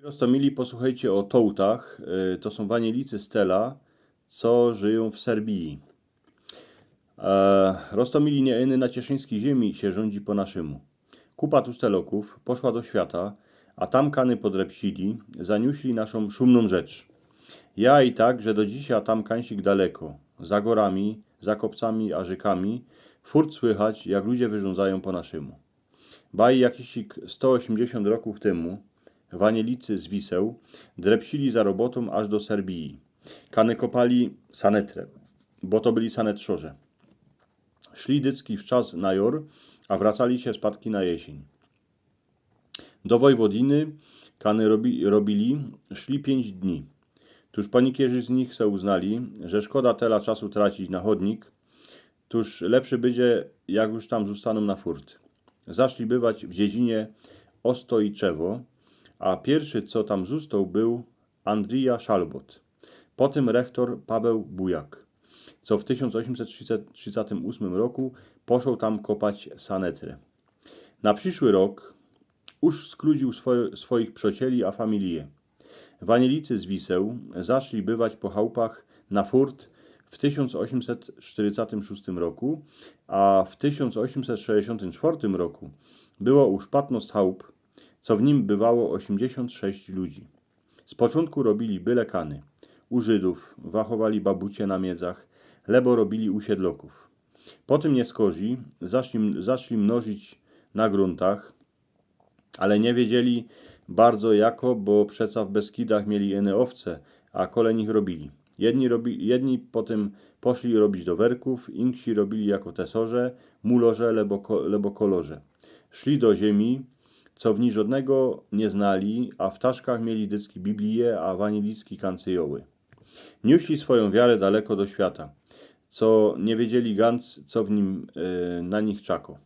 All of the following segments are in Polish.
Rostomili, posłuchajcie o Tołtach. To są wanielicy Stella, co żyją w Serbii. Rostomili nie eny na cieszyńskiej ziemi się rządzi po naszemu. Kupa tu steloków poszła do świata, a tam kany podrepsili, zaniuśli naszą szumną rzecz. Ja i tak, że do dzisiaj tam kańsik daleko, za gorami, za kopcami a rzekami, furt słychać, jak ludzie wyrządzają po naszemu. Baj jakiś 180 roków temu, wanielicy z Wiseł drepsili za robotą aż do Serbii. Kany kopali sanetrę, bo to byli sanetrzorze. Szli dycki w czas na jor, a wracali się spadki na jesień. Do Wojwodiny kany robili, szli 5 dni. Tuż panikierzy z nich se uznali, że szkoda tela czasu tracić na chodnik, tuż lepszy będzie, jak już tam zostaną na furt. Zaszli bywać w dziedzinie Ostojczewo, a pierwszy, co tam został, był Andrija Szalbot, potem rektor Paweł Bujak, co w 1838 roku poszedł tam kopać sanetrę. Na przyszły rok już skludził swoich przyjacieli a familię. Wanielicy z Wiseł zaszli bywać po chałupach na furt w 1846 roku, a w 1864 roku było już 15 chałup, co w nim bywało 86 ludzi. Z początku robili byle kany. U Żydów wachowali babucie na miedzach, lebo robili u siedloków. Potem nieskorzy zaczli mnożyć na gruntach, ale nie wiedzieli bardzo jako, bo przeca w Beskidach mieli ene owce, a kole nich robili. Jedni potem poszli robić do werków, inksi robili jako tesorze, mulorze, lebo kolorze. Szli do ziemi, co w niej żadnego nie znali, a w taszkach mieli dycki Biblię, a wanilicki kancyjoły. Niuśli swoją wiarę daleko do świata, co nie wiedzieli ganz, co w nim na nich czako.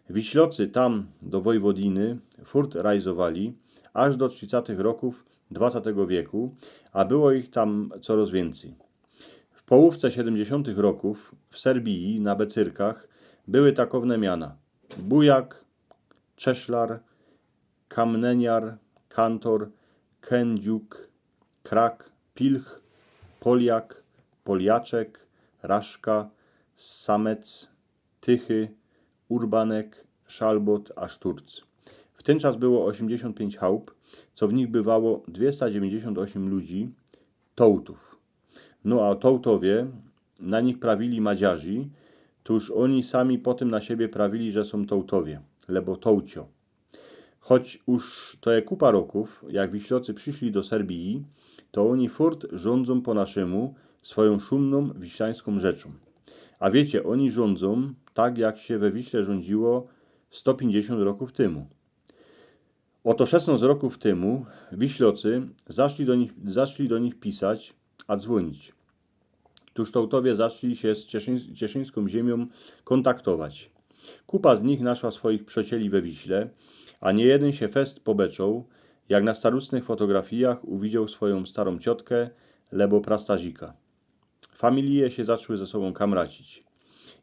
Wiślocy tam do Wojwodiny furt rajzowali aż do 30 roków XX wieku, a było ich tam coraz więcej. W połówce 70 roków w Serbii na becyrkach były takowne miana: Bujak, Czeszlar, Kamneniar, Kantor, Kędziuk, Krak, Pilch, Poliak, Poliaczek, Raszka, Samec, Tychy, Urbanek, Szalbot a Szturc. W ten czas było 85 chałup, co w nich bywało 298 ludzi, Tołtów. No a Tołtowie na nich prawili Madziarzy, tuż oni sami potem na siebie prawili, że są Tołtowie, lebo Tołcio. Choć już to je kupa roków, jak Wiślocy przyszli do Serbii, to oni furt rządzą po naszemu swoją szumną wiślańską rzeczą. A wiecie, oni rządzą tak, jak się we Wiśle rządziło 150 roków temu. Oto 16 roków temu Wiślocy zaszli do nich pisać, a dzwonić. Tuż Tołtowie zaszli się z cieszyńską ziemią kontaktować. Kupa z nich naszła swoich przyjacieli we Wiśle, a nie jeden się fest pobeczał, jak na starucznych fotografiach uwidział swoją starą ciotkę, lebo prastazika. Familie się zaczęły ze sobą kamracić.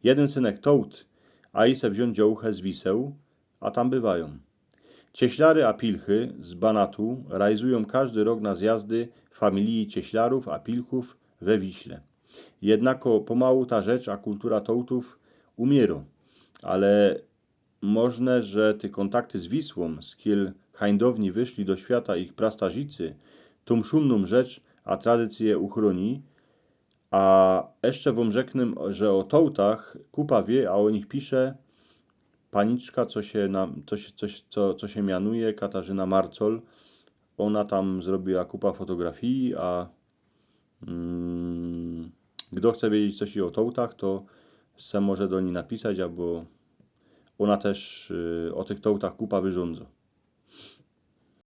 Jeden synek Tołt, a i se wziąć dziołchę z Wiseł, a tam bywają. Cieślary a pilchy z Banatu rajzują każdy rok na zjazdy familii cieślarów a pilchów we Wiśle. Jednako pomału ta rzecz a kultura Tołtów umiera, ale możne, że te kontakty z Wisłą, z kiel hańdowni wyszli do świata ich prastazicy, tą szumną rzecz a tradycję uchroni, a jeszcze wam rzeknę, że o Tołtach kupa wie, a o nich pisze paniczka, co się mianuje Katarzyna Marcol. Ona tam zrobiła kupa fotografii, a kto chce wiedzieć coś o Tołtach, to se może do niej napisać, albo ona też o tych Tołtach kupa wyrządza.